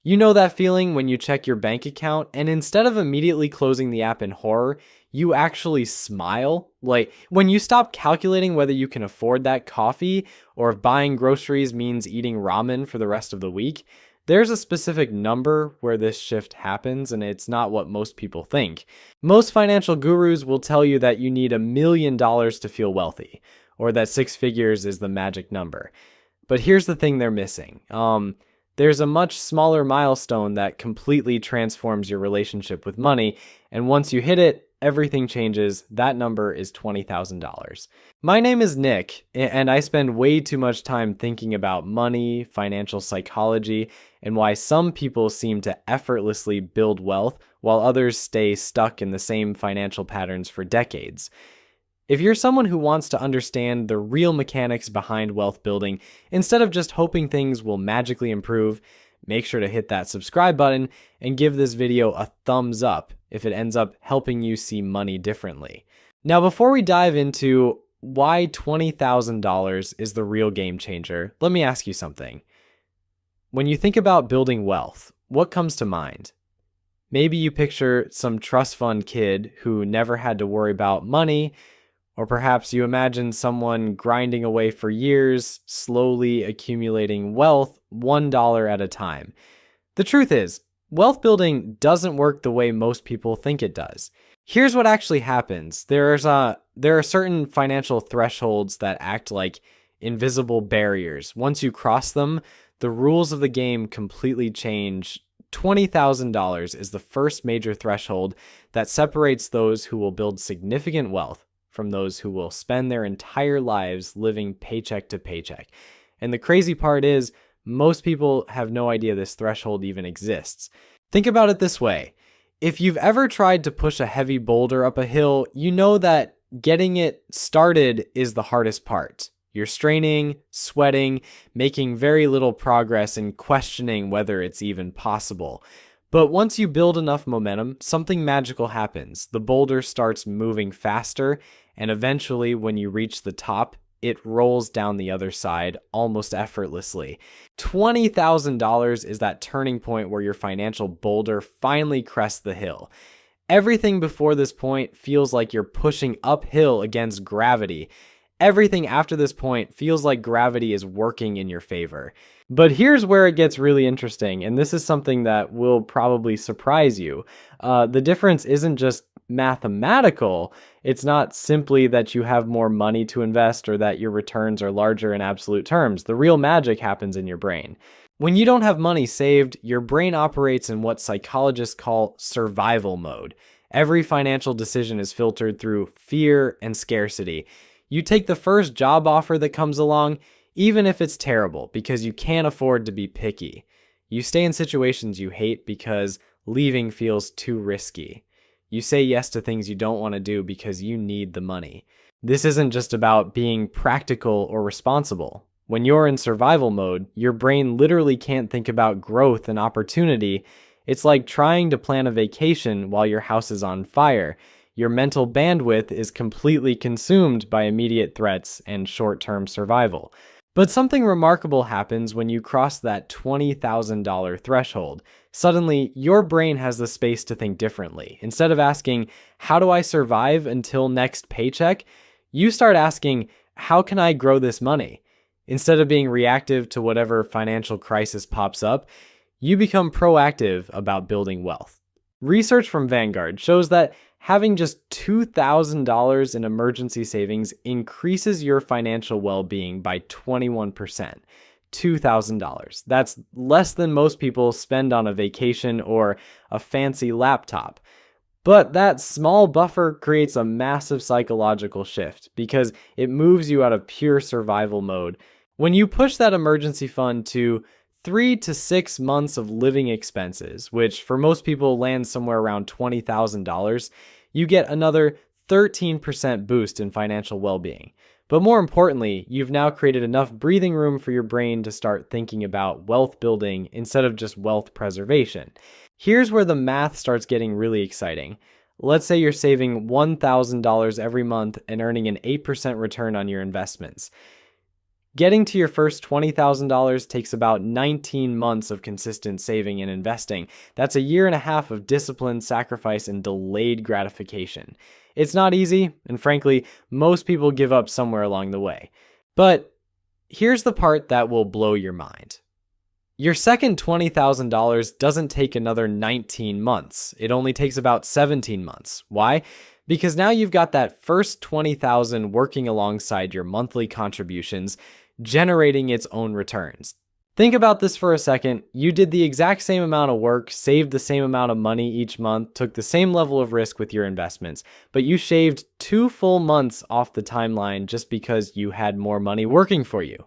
You know that feeling when you check your bank account and instead of immediately closing the app in horror, you actually smile? Like when you stop calculating whether you can afford that coffee or if buying groceries means eating ramen for the rest of the week. There's a specific number where this shift happens, and it's not what most people think. Most financial gurus will tell you that you need $1 million to feel wealthy, or that six figures is the magic number. But here's the thing they're missing. There's a much smaller milestone that completely transforms your relationship with money, and once you hit it, everything changes. That number is $20,000. My name is Nick, and I spend way too much time thinking about money, financial psychology, and why some people seem to effortlessly build wealth while others stay stuck in the same financial patterns for decades. If you're someone who wants to understand the real mechanics behind wealth building, instead of just hoping things will magically improve, make sure to hit that subscribe button and give this video a thumbs up if it ends up helping you see money differently. Now, before we dive into why $20,000 is the real game changer, let me ask you something. When you think about building wealth, what comes to mind? Maybe you picture some trust fund kid who never had to worry about money, or perhaps you imagine someone grinding away for years, slowly accumulating wealth $1 at a time. The truth is, wealth building doesn't work the way most people think it does. Here's what actually happens. There are certain financial thresholds that act like invisible barriers. Once you cross them, the rules of the game completely change. $20,000 is the first major threshold that separates those who will build significant wealth from those who will spend their entire lives living paycheck to paycheck. And the crazy part is, most people have no idea this threshold even exists. Think about it this way. If you've ever tried to push a heavy boulder up a hill, you know that getting it started is the hardest part. You're straining, sweating, making very little progress, and questioning whether it's even possible. But once you build enough momentum, something magical happens. The boulder starts moving faster, and eventually, when you reach the top, it rolls down the other side almost effortlessly. $20,000 is that turning point where your financial boulder finally crests the hill. Everything before this point feels like you're pushing uphill against gravity. Everything after this point feels like gravity is working in your favor. But here's where it gets really interesting, and this is something that will probably surprise you. The difference isn't just mathematical. It's not simply that you have more money to invest or that your returns are larger in absolute terms. The real magic happens in your brain. When you don't have money saved, your brain operates in what psychologists call survival mode. Every financial decision is filtered through fear and scarcity. You take the first job offer that comes along, even if it's terrible, because you can't afford to be picky. You stay in situations you hate because leaving feels too risky. You say yes to things you don't want to do because you need the money. This isn't just about being practical or responsible. When you're in survival mode, your brain literally can't think about growth and opportunity. It's like trying to plan a vacation while your house is on fire. Your mental bandwidth is completely consumed by immediate threats and short-term survival. But something remarkable happens when you cross that $20,000 threshold. Suddenly, your brain has the space to think differently. Instead of asking, how do I survive until next paycheck? You start asking, how can I grow this money? Instead of being reactive to whatever financial crisis pops up, you become proactive about building wealth. Research from Vanguard shows that having just $2,000 in emergency savings increases your financial well-being by 21%. $2,000. That's less than most people spend on a vacation or a fancy laptop. But that small buffer creates a massive psychological shift because it moves you out of pure survival mode. When you push that emergency fund to 3 to 6 months of living expenses, which for most people lands somewhere around $20,000, you get another 13% boost in financial well-being. But more importantly, you've now created enough breathing room for your brain to start thinking about wealth building instead of just wealth preservation. Here's where the math starts getting really exciting. Let's say you're saving $1,000 every month and earning an 8% return on your investments. Getting to your first $20,000 takes about 19 months of consistent saving and investing. That's a year and a half of discipline, sacrifice, and delayed gratification. It's not easy, and frankly, most people give up somewhere along the way. But here's the part that will blow your mind. Your second $20,000 doesn't take another 19 months. It only takes about 17 months. Why? Because now you've got that first $20,000 working alongside your monthly contributions, generating its own returns. Think about this for a second. You did the exact same amount of work, saved the same amount of money each month, took the same level of risk with your investments, but you shaved 2 full months off the timeline just because you had more money working for you.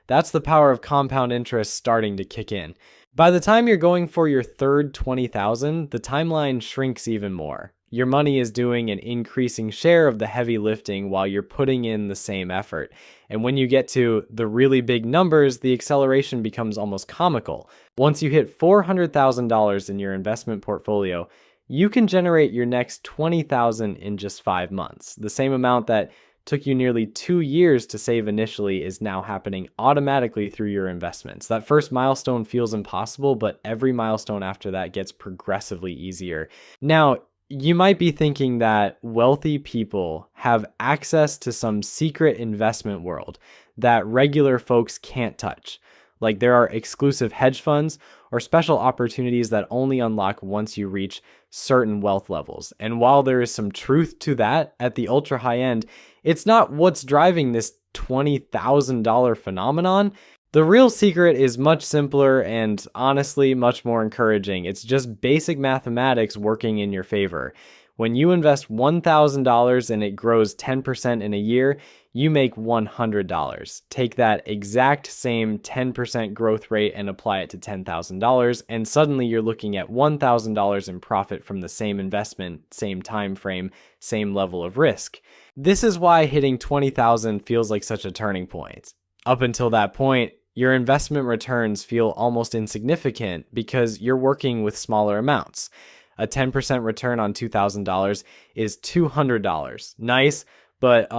That's the power of compound interest starting to kick in. By the time you're going for your third $20,000, the timeline shrinks even more. Your money is doing an increasing share of the heavy lifting while you're putting in the same effort. And when you get to the really big numbers, the acceleration becomes almost comical. Once you hit $400,000 in your investment portfolio, you can generate your next $20,000 in just 5 months. The same amount that took you nearly 2 years to save initially is now happening automatically through your investments. That first milestone feels impossible, but every milestone after that gets progressively easier. Now, you might be thinking that wealthy people have access to some secret investment world that regular folks can't touch. Like there are exclusive hedge funds or special opportunities that only unlock once you reach certain wealth levels. And while there is some truth to that at the ultra high end, it's not what's driving this $20,000 phenomenon. The real secret is much simpler and honestly much more encouraging. It's just basic mathematics working in your favor. When you invest $1,000 and it grows 10% in a year, you make $100. Take that exact same 10% growth rate and apply it to $10,000, and suddenly you're looking at $1,000 in profit from the same investment, same time frame, same level of risk. This is why hitting $20,000 feels like such a turning point. Up until that point, your investment returns feel almost insignificant because you're working with smaller amounts. A 10% return on $2,000 is $200. Nice, but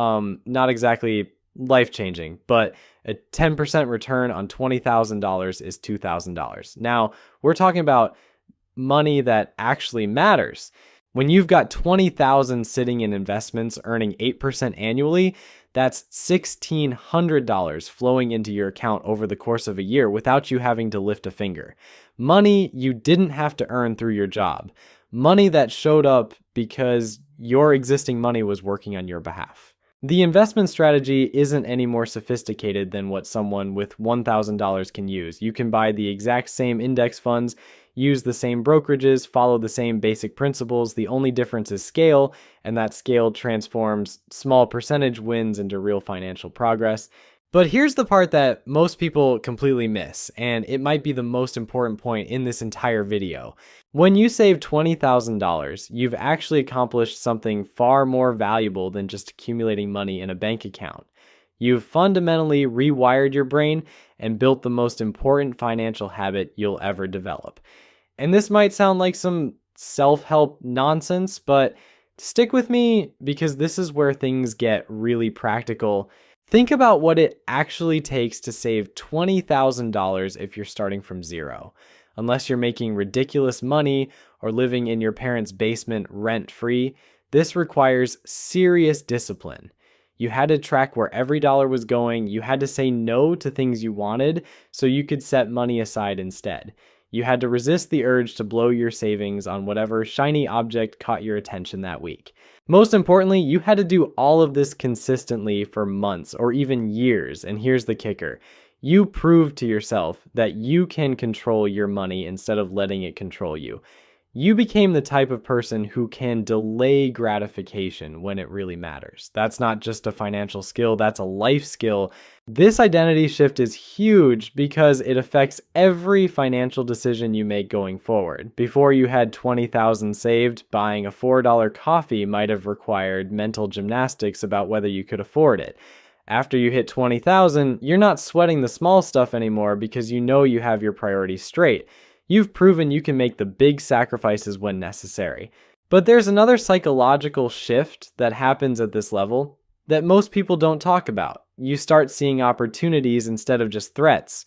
not exactly life-changing. But a 10% return on $20,000 is $2,000. Now, we're talking about money that actually matters. When you've got $20,000 sitting in investments earning 8% annually, that's $1,600 flowing into your account over the course of a year without you having to lift a finger. Money you didn't have to earn through your job. Money that showed up because your existing money was working on your behalf. The investment strategy isn't any more sophisticated than what someone with $1,000 can use. You can buy the exact same index funds, use the same brokerages, follow the same basic principles. The only difference is scale, and that scale transforms small percentage wins into real financial progress. But here's the part that most people completely miss, and it might be the most important point in this entire video. When you save $20,000, you've actually accomplished something far more valuable than just accumulating money in a bank account. You've fundamentally rewired your brain and built the most important financial habit you'll ever develop. And this might sound like some self-help nonsense, but stick with me because this is where things get really practical. Think about what it actually takes to save $20,000 if you're starting from zero. Unless you're making ridiculous money or living in your parents' basement rent-free, this requires serious discipline. You had to track where every dollar was going. You had to say no to things you wanted so you could set money aside instead. You had to resist the urge to blow your savings on whatever shiny object caught your attention that week. Most importantly, you had to do all of this consistently for months or even years. And here's the kicker. You proved to yourself that you can control your money instead of letting it control you. You became the type of person who can delay gratification when it really matters. That's not just a financial skill, that's a life skill. This identity shift is huge because it affects every financial decision you make going forward. Before you had $20,000 saved, buying a $4 coffee might have required mental gymnastics about whether you could afford it. After you hit $20,000, you're not sweating the small stuff anymore because you know you have your priorities straight. You've proven you can make the big sacrifices when necessary. But there's another psychological shift that happens at this level that most people don't talk about. you start seeing opportunities instead of just threats.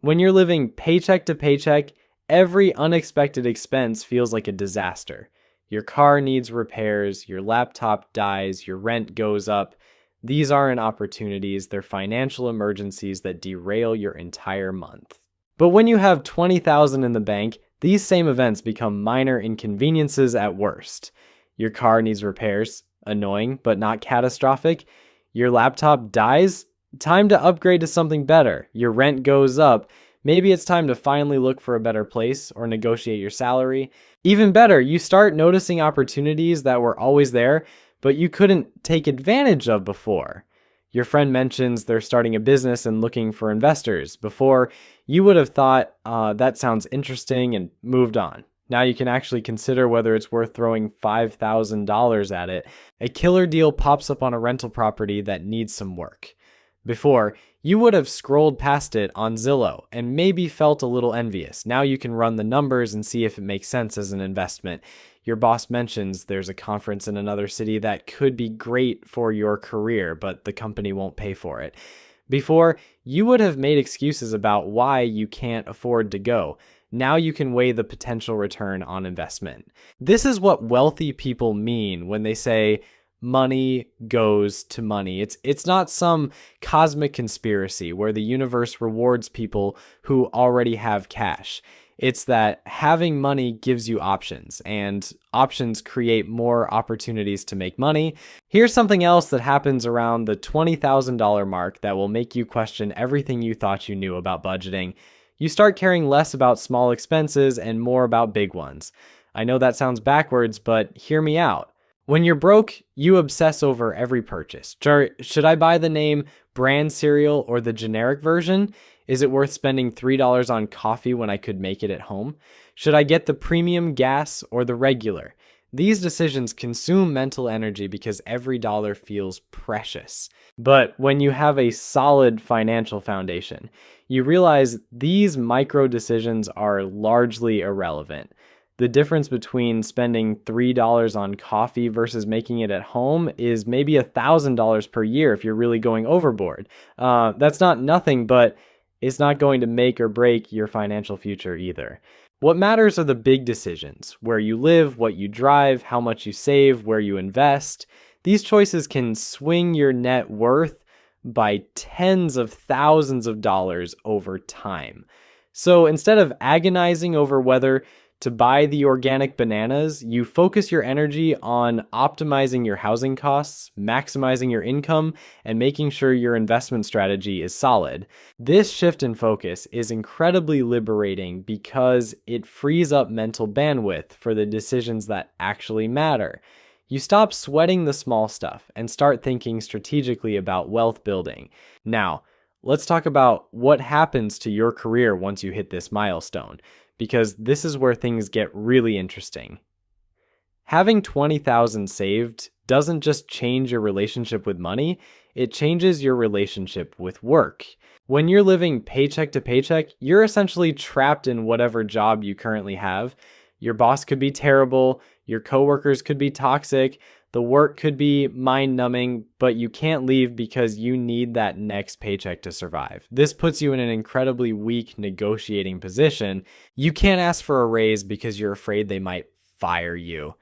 When you're living paycheck to paycheck, every unexpected expense feels like a disaster. Your car needs repairs, your laptop dies, your rent goes up. These aren't opportunities, they're financial emergencies that derail your entire month. But when you have $20,000 in the bank, these same events become minor inconveniences at worst. Your car needs repairs, annoying but not catastrophic. Your laptop dies, time to upgrade to something better. Your rent goes up, maybe it's time to finally look for a better place or negotiate your salary. Even better, you start noticing opportunities that were always there, but you couldn't take advantage of before. Your friend mentions they're starting a business and looking for investors. Before, you would have thought, that sounds interesting, and moved on. Now you can actually consider whether it's worth throwing $5,000 at it. A killer deal pops up on a rental property that needs some work. Before, you would have scrolled past it on Zillow and maybe felt a little envious. Now you can run the numbers and see if it makes sense as an investment. Your boss mentions there's a conference in another city that could be great for your career, but the company won't pay for it. Before, you would have made excuses about why you can't afford to go. Now you can weigh the potential return on investment. This is what wealthy people mean when they say, money goes to money. It's not some cosmic conspiracy where the universe rewards people who already have cash. It's that having money gives you options, and options create more opportunities to make money. Here's something else that happens around the $20,000 mark that will make you question everything you thought you knew about budgeting. You start caring less about small expenses and more about big ones. I know that sounds backwards, but hear me out. When you're broke, you obsess over every purchase. Should I buy the name brand cereal or the generic version? Is it worth spending $3 on coffee when I could make it at home? Should I get the premium gas or the regular? These decisions consume mental energy because every dollar feels precious. But when you have a solid financial foundation, you realize these micro decisions are largely irrelevant. The difference between spending $3 on coffee versus making it at home is maybe $1,000 per year if you're really going overboard. That's not nothing, but it's not going to make or break your financial future either. What matters are the big decisions: where you live, what you drive, how much you save, where you invest. These choices can swing your net worth by tens of thousands of dollars over time. So instead of agonizing over whether to buy the organic bananas, you focus your energy on optimizing your housing costs, maximizing your income, and making sure your investment strategy is solid. This shift in focus is incredibly liberating because it frees up mental bandwidth for the decisions that actually matter. You stop sweating the small stuff and start thinking strategically about wealth building. Now, let's talk about what happens to your career once you hit this milestone, because this is where things get really interesting. Having $20,000 saved doesn't just change your relationship with money, it changes your relationship with work. When you're living paycheck to paycheck, you're essentially trapped in whatever job you currently have. Your boss could be terrible, your coworkers could be toxic, the work could be mind-numbing, but you can't leave because you need that next paycheck to survive. This puts you in an incredibly weak negotiating position. You can't ask for a raise because you're afraid they might fire you.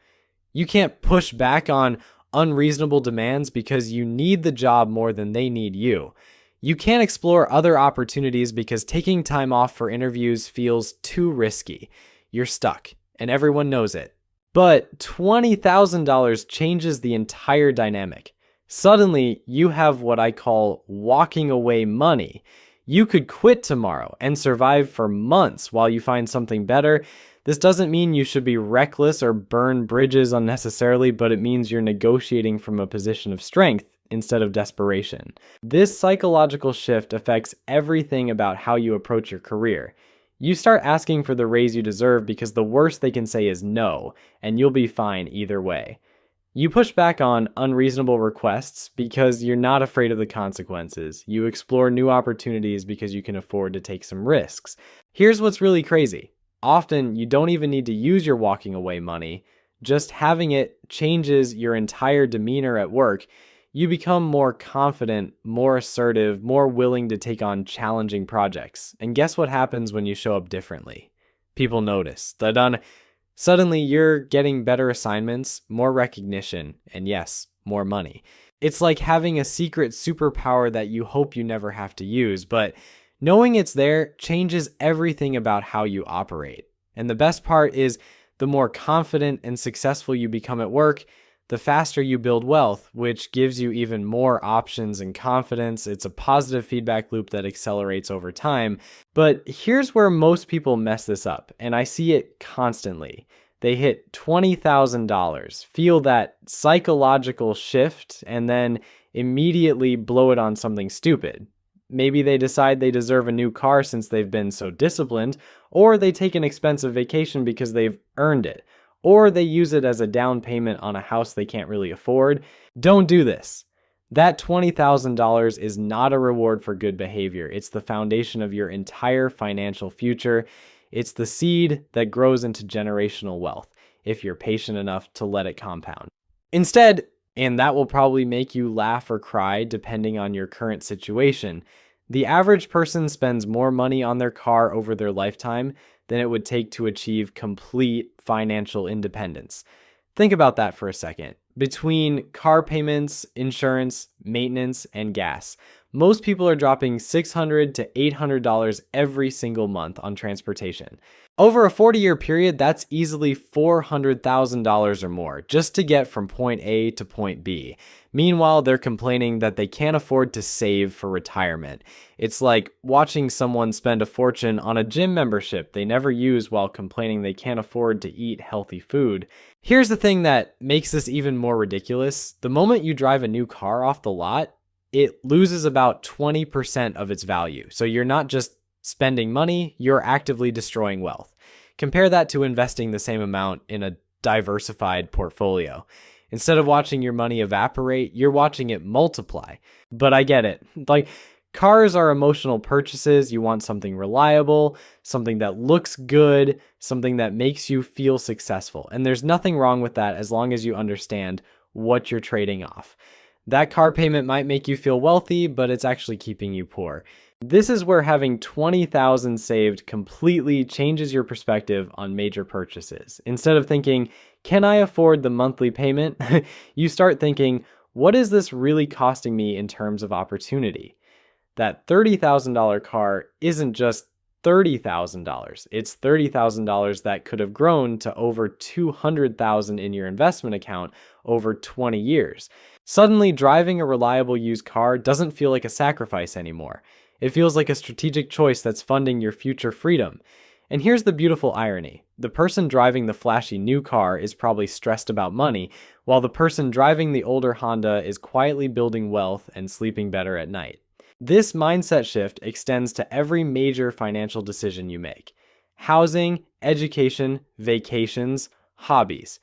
You can't push back on unreasonable demands because you need the job more than they need you. You can't explore other opportunities because taking time off for interviews feels too risky. You're stuck, and everyone knows it. But $20,000 changes the entire dynamic. Suddenly, you have what I call walking away money. You could quit tomorrow and survive for months while you find something better. This doesn't mean you should be reckless or burn bridges unnecessarily, but it means you're negotiating from a position of strength instead of desperation. This psychological shift affects everything about how you approach your career. You start asking for the raise you deserve because the worst they can say is no, and you'll be fine either way. You push back on unreasonable requests because you're not afraid of the consequences. You explore new opportunities because you can afford to take some risks. Here's what's really crazy. Often, you don't even need to use your walking away money. Just having it changes your entire demeanor at work. You become more confident, more assertive, more willing to take on challenging projects. And guess what happens when you show up differently? People notice. Suddenly you're getting better assignments, more recognition, and yes, more money. It's like having a secret superpower that you hope you never have to use, but knowing it's there changes everything about how you operate. And the best part is the more confident and successful you become at work, the faster you build wealth, which gives you even more options and confidence. It's a positive feedback loop that accelerates over time. But here's where most people mess this up, and I see it constantly. They hit $20,000, feel that psychological shift, and then immediately blow it on something stupid. Maybe they decide they deserve a new car since they've been so disciplined, or they take an expensive vacation because they've earned it, or they use it as a down payment on a house they can't really afford. Don't do this. That $20,000 is not a reward for good behavior. It's the foundation of your entire financial future. It's the seed that grows into generational wealth if you're patient enough to let it compound. Instead, and that will probably make you laugh or cry depending on your current situation, the average person spends more money on their car over their lifetime than it would take to achieve complete financial independence. Think about that for a second. Between car payments, insurance, maintenance, and gas, most people are dropping $600 to $800 every single month on transportation. Over a 40-year period, that's easily $400,000 or more just to get from point A to point B. Meanwhile, they're complaining that they can't afford to save for retirement. It's like watching someone spend a fortune on a gym membership they never use while complaining they can't afford to eat healthy food. Here's the thing that makes this even more ridiculous. The moment you drive a new car off the lot, it loses about 20% of its value. So you're not just spending money, you're actively destroying wealth. Compare that to investing the same amount in a diversified portfolio. Instead of watching your money evaporate, you're watching it multiply. But I get it. Like, cars are emotional purchases. You want something reliable, something that looks good, something that makes you feel successful. And there's nothing wrong with that as long as you understand what you're trading off. That car payment might make you feel wealthy, but it's actually keeping you poor. This is where having $20,000 saved completely changes your perspective on major purchases. Instead of thinking, can I afford the monthly payment? You start thinking, what is this really costing me in terms of opportunity? That $30,000 car isn't just $30,000. It's $30,000 that could have grown to over $200,000 in your investment account over 20 years. Suddenly, driving a reliable used car doesn't feel like a sacrifice anymore. It feels like a strategic choice that's funding your future freedom. And here's the beautiful irony. The person driving the flashy new car is probably stressed about money, while the person driving the older Honda is quietly building wealth and sleeping better at night. This mindset shift extends to every major financial decision you make. Housing, education, vacations, hobbies.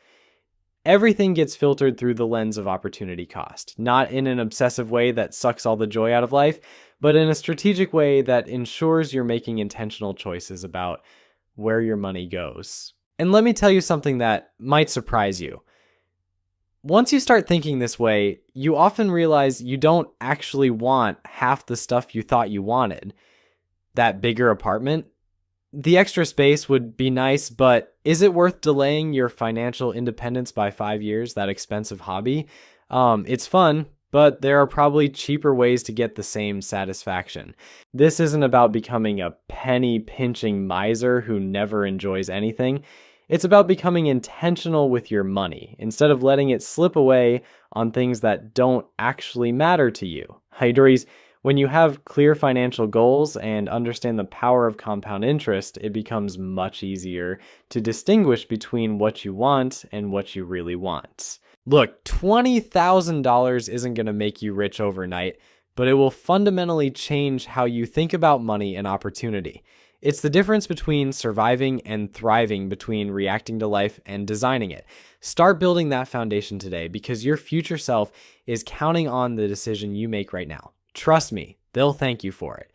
Everything gets filtered through the lens of opportunity cost, not in an obsessive way that sucks all the joy out of life, but in a strategic way that ensures you're making intentional choices about where your money goes. And let me tell you something that might surprise you. Once you start thinking this way, you often realize you don't actually want half the stuff you thought you wanted. That bigger apartment, the extra space would be nice, but is it worth delaying your financial independence by 5 years, that expensive hobby? It's fun, but there are probably cheaper ways to get the same satisfaction. This isn't about becoming a penny-pinching miser who never enjoys anything. It's about becoming intentional with your money instead of letting it slip away on things that don't actually matter to you. Hydris, when you have clear financial goals and understand the power of compound interest, it becomes much easier to distinguish between what you want and what you really want. Look, $20,000 isn't going to make you rich overnight, but it will fundamentally change how you think about money and opportunity. It's the difference between surviving and thriving, between reacting to life and designing it. Start building that foundation today because your future self is counting on the decision you make right now. Trust me, they'll thank you for it.